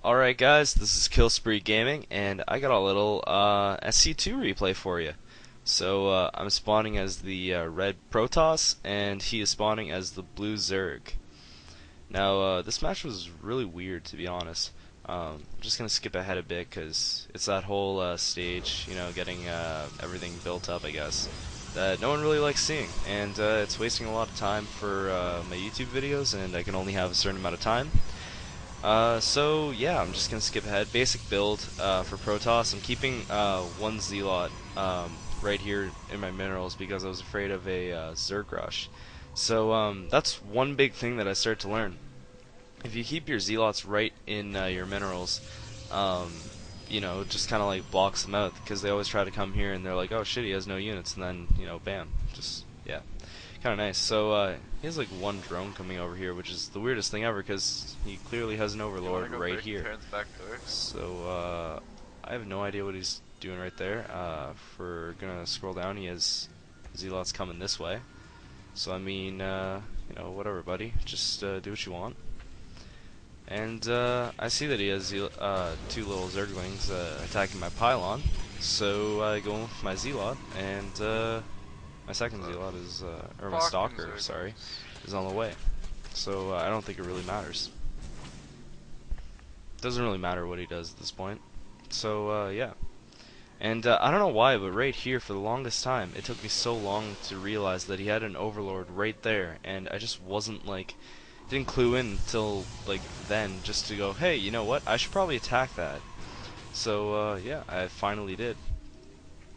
Alright guys, this is Killspreegaming, and I got a little SC2 replay for you. So I'm spawning as the red Protoss, and he is spawning as the blue Zerg. Now this match was really weird, to be honest. I'm just going to skip ahead a bit, because it's that whole stage, you know, getting everything built up, I guess, that no one really likes seeing, and it's wasting a lot of time for my YouTube videos, and I can only have a certain amount of time. So yeah, I'm just gonna skip ahead. Basic build for Protoss. I'm keeping one Zealot right here in my minerals because I was afraid of a Zerg rush. So that's one big thing that I started to learn. If you keep your Zealots right in your minerals, you know, it just kind of like blocks them out because they always try to come here and they're like, oh shit, he has no units, and then you know, bam, just yeah. Kind of nice. So he has like one drone coming over here, which is the weirdest thing ever because he clearly has an overlord right here. So I have no idea what he's doing right there. If we're gonna scroll down, he has Zealots coming this way. So I mean, you know, whatever, buddy. Just do what you want. And I see that he has two little Zerglings attacking my pylon. So I go in with my Zealot and. My second Zealot is, or my Stalker, sorry, is on the way. So I don't think it really matters. Doesn't really matter what he does at this point. So yeah. And I don't know why, but right here, for the longest time, it took me so long to realize that he had an Overlord right there, and I just wasn't, like, didn't clue in until, like, then, just to go, hey, you know what, I should probably attack that. So yeah, I finally did.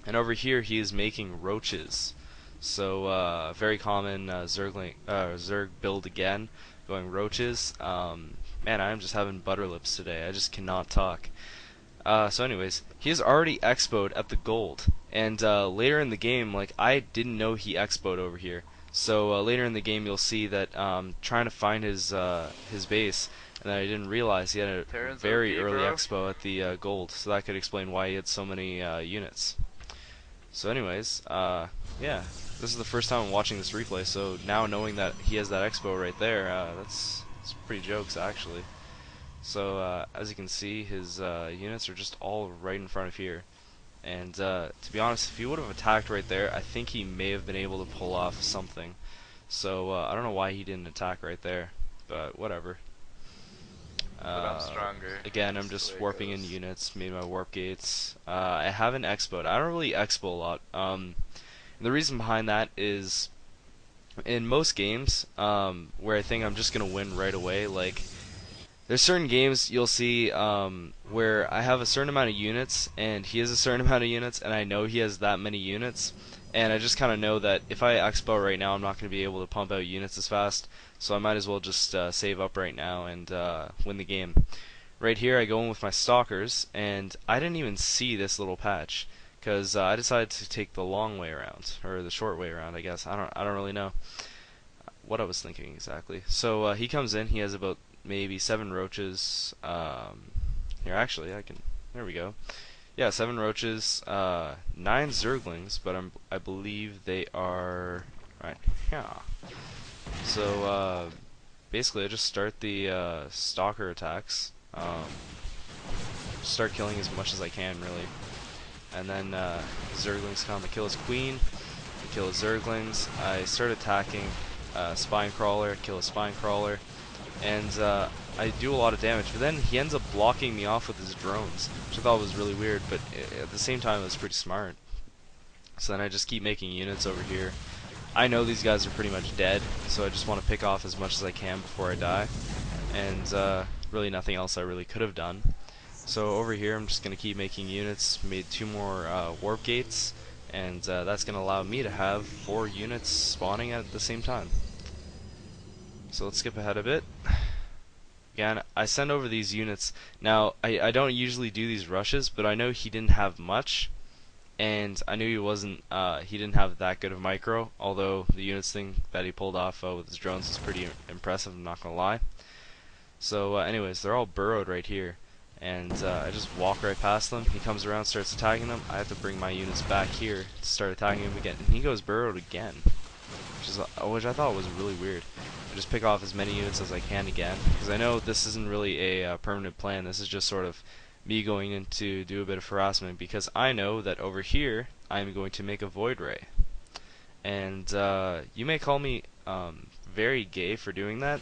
And over here, he is making roaches. So very common Zerg build again, going roaches. Man, I'm just having butter lips today. I just cannot talk. So anyways, he is already expoed at the gold, and later in the game, like, I didn't know he expoed over here. So later in the game, you'll see that trying to find his base, and I didn't realize he had a very early expo at the gold. So that could explain why he had so many units. So anyways, yeah, this is the first time I'm watching this replay, so now knowing that he has that expo right there, that's pretty jokes, actually. So as you can see, his units are just all right in front of here. And to be honest, if he would have attacked right there, I think he may have been able to pull off something. So I don't know why he didn't attack right there, but whatever. Again, I'm just warping in units, made my warp gates. I haven't expoed. I don't really expo a lot. And the reason behind that is, in most games, where I think I'm just gonna win right away, like, there's certain games you'll see where I have a certain amount of units, and he has a certain amount of units, and I know he has that many units, and I just kind of know that if I expo right now, I'm not going to be able to pump out units as fast, so I might as well just save up right now and win the game. Right here, I go in with my Stalkers, and I didn't even see this little patch, because I decided to take the long way around, or the short way around, I guess. I don't really know what I was thinking exactly. So he comes in, he has about maybe 7 roaches. Here, actually, there we go. Yeah, 7 roaches, 9 Zerglings, but I believe they are right here. So basically, I just start the Stalker attacks. Start killing as much as I can, really. And then Zerglings come to kill his queen, to kill his Zerglings. I start attacking Spine Crawler, kill a Spine Crawler. And I do a lot of damage, but then he ends up blocking me off with his drones, which I thought was really weird, but at the same time it was pretty smart. So then I just keep making units over here. I know these guys are pretty much dead, so I just want to pick off as much as I can before I die, and really nothing else I really could have done. So over here I'm just going to keep making units, made 2 more warp gates, and that's going to allow me to have 4 units spawning at the same time. So let's skip ahead a bit. Again, I send over these units. Now, I don't usually do these rushes, but I know he didn't have much, and I knew he didn't have that good of micro, although the units thing that he pulled off with his drones is pretty impressive, I'm not gonna lie. So anyways, they're all burrowed right here, and I just walk right past them. He comes around, starts attacking them. I have to bring my units back here to start attacking him again, and he goes burrowed again, which I thought was really weird. just pick off as many units as I can again, because I know this isn't really a permanent plan. This is just sort of me going in to do a bit of harassment, because I know that over here I'm going to make a void ray. And you may call me very gay for doing that,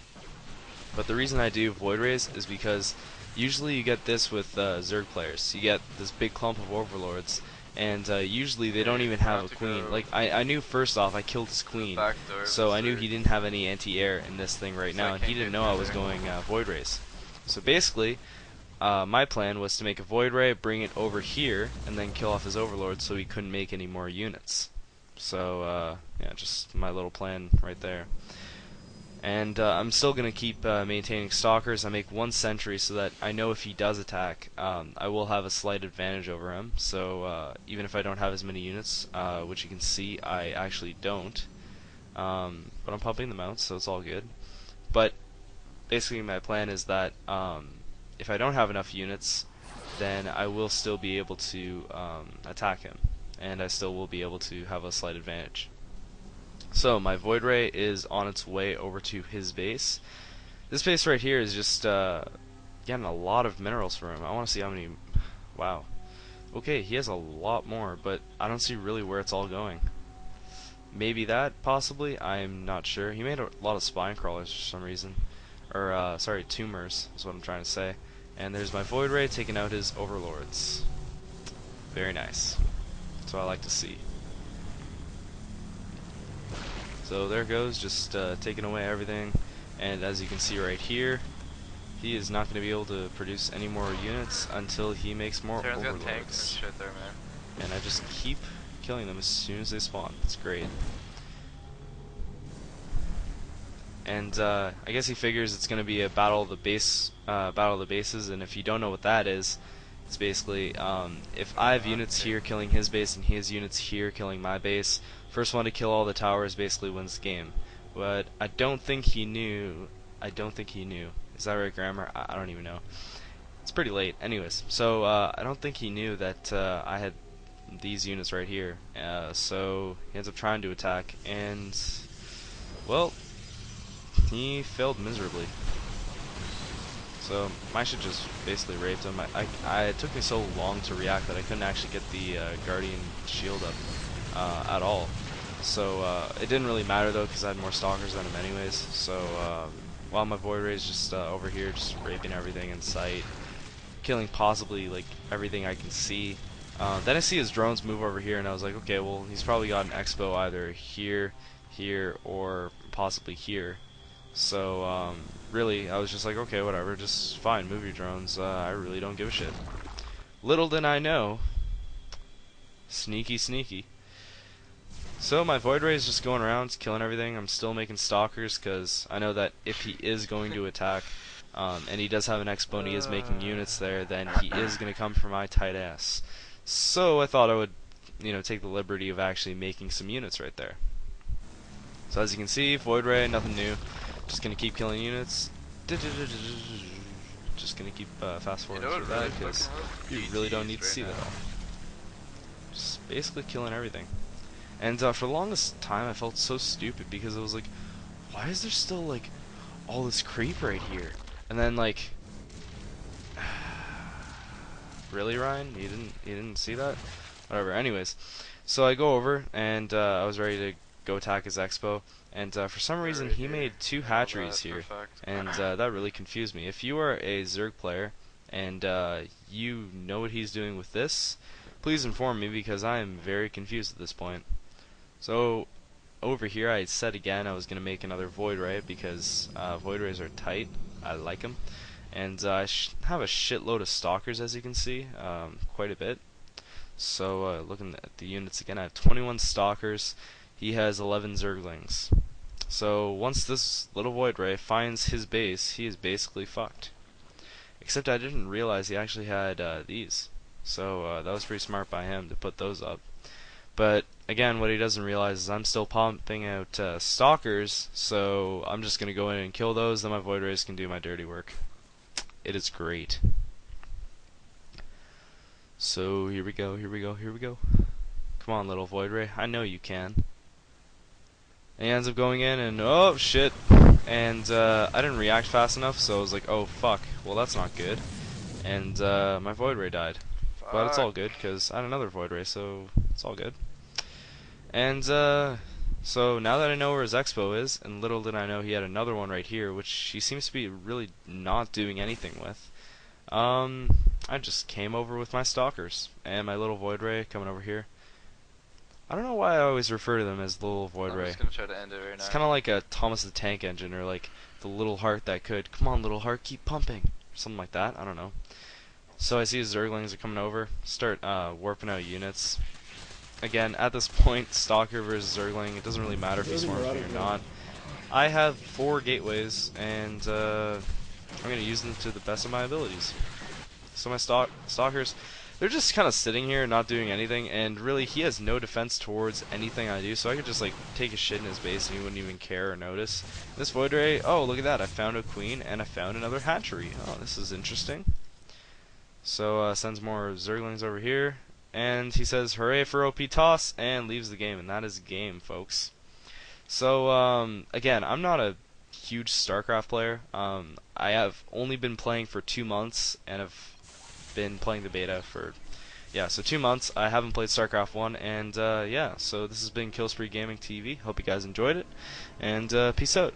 but the reason I do void rays is because usually you get this with Zerg players. You get this big clump of overlords, and usually they don't even have a queen. Like, I knew first off I killed his queen, so I knew he didn't have any anti-air in this thing right now, and he didn't know I was going void rays. So basically, my plan was to make a void ray, bring it over here, and then kill off his overlord so he couldn't make any more units. So yeah, just my little plan right there. And I'm still going to keep maintaining stalkers. I make 1 sentry so that I know if he does attack, I will have a slight advantage over him. So even if I don't have as many units, which you can see I actually don't, but I'm pumping them out, so it's all good. But basically my plan is that if I don't have enough units, then I will still be able to attack him, and I still will be able to have a slight advantage. So my void ray is on its way over to his base. This base right here is just getting a lot of minerals from him. I want to see how many. Wow. Okay, he has a lot more, but I don't see really where it's all going. Maybe that, possibly. I'm not sure. He made a lot of spine crawlers for some reason, or sorry, tumors is what I'm trying to say. And there's my void ray taking out his overlords. Very nice. That's what I like to see. So there goes, just taking away everything, and as you can see right here, he is not going to be able to produce any more units until he makes more overlords. Tanks and shit there, man. And I just keep killing them as soon as they spawn. It's great. And I guess he figures it's going to be a battle of the bases, and if you don't know what that is, it's basically if I have units here killing his base and he has units here killing my base, first one to kill all the towers basically wins the game. But I don't think he knew. Is that right, grammar? I don't even know. It's pretty late. Anyways, so I don't think he knew that I had these units right here. So he ends up trying to attack, and well, he failed miserably. So I should just basically raped him. It took me so long to react that I couldn't actually get the Guardian shield up at all. So it didn't really matter though, because I had more stalkers than him anyways. So while my void ray is just over here, just raping everything in sight, killing possibly like everything I can see. Then I see his drones move over here, and I was like, okay, well he's probably got an expo either here, or possibly here. So really, I was just like, okay, whatever, just fine, move your drones. I really don't give a shit. Little did I know, sneaky. So my void ray is just going around, killing everything. I'm still making stalkers because I know that if he is going to attack, and he does have an expo and he is making units there, then he is going to come for my tight ass. So I thought I would, take the liberty of actually making some units right there. So as you can see, void ray, nothing new. Just gonna keep killing units. Just gonna keep fast forwarding through that because you really don't need to see that all. Just basically killing everything. And for the longest time, I felt so stupid because it was like, why is there still like all this creep right here? And then like, really, Ryan? You didn't see that? Whatever. Anyways, so I go over and I was ready to go attack his expo, and for some reason he made 2 hatcheries here, and that really confused me. If you are a Zerg player and you know what he's doing with this, please inform me because I am very confused at this point. So over here I said again I was going to make another void ray because void rays are tight. I like them, and I have a shitload of stalkers, as you can see, quite a bit. So looking at the units again, I have 21 stalkers. He has 11 Zerglings. So once this little void ray finds his base, he is basically fucked. Except I didn't realize he actually had these. So that was pretty smart by him to put those up. But again, what he doesn't realize is I'm still pumping out stalkers, so I'm just going to go in and kill those, then my void rays can do my dirty work. It is great. So here we go. Come on, little void ray. I know you can. And he ends up going in and, oh shit, and I didn't react fast enough, so I was like, oh fuck, well that's not good, and my Void Ray died. But it's all good, because I had another Void Ray, so it's all good. And so now that I know where his expo is, and little did I know he had another one right here, which he seems to be really not doing anything with, I just came over with my Stalkers, and my little Void Ray coming over here. I don't know why I always refer to them as the little Void I'm Ray. just gonna try to end it right now. It's kind of like a Thomas the Tank Engine, or like the little heart that could. Come on, little heart, keep pumping. Or something like that. I don't know. So I see his Zerglings are coming over. Start warping out units. Again, at this point, Stalker versus Zergling, it doesn't really matter if he swarms me or not. I have 4 gateways, and I'm going to use them to the best of my abilities. So my Stalkers, they're just kind of sitting here not doing anything, and really he has no defense towards anything I do, so I could just like take a shit in his base and he wouldn't even care or notice. This Void Ray, oh look at that, I found a queen and I found another hatchery. Oh, this is interesting. So sends more Zerglings over here, and he says hooray for OP toss and leaves the game, and that is game, folks. So again, I'm not a huge Starcraft player. I have only been playing for 2 months and have been playing the beta for, yeah, so 2 months. I haven't played StarCraft 1, and yeah, so this has been Killspreegaming TV. Hope you guys enjoyed it, and peace out.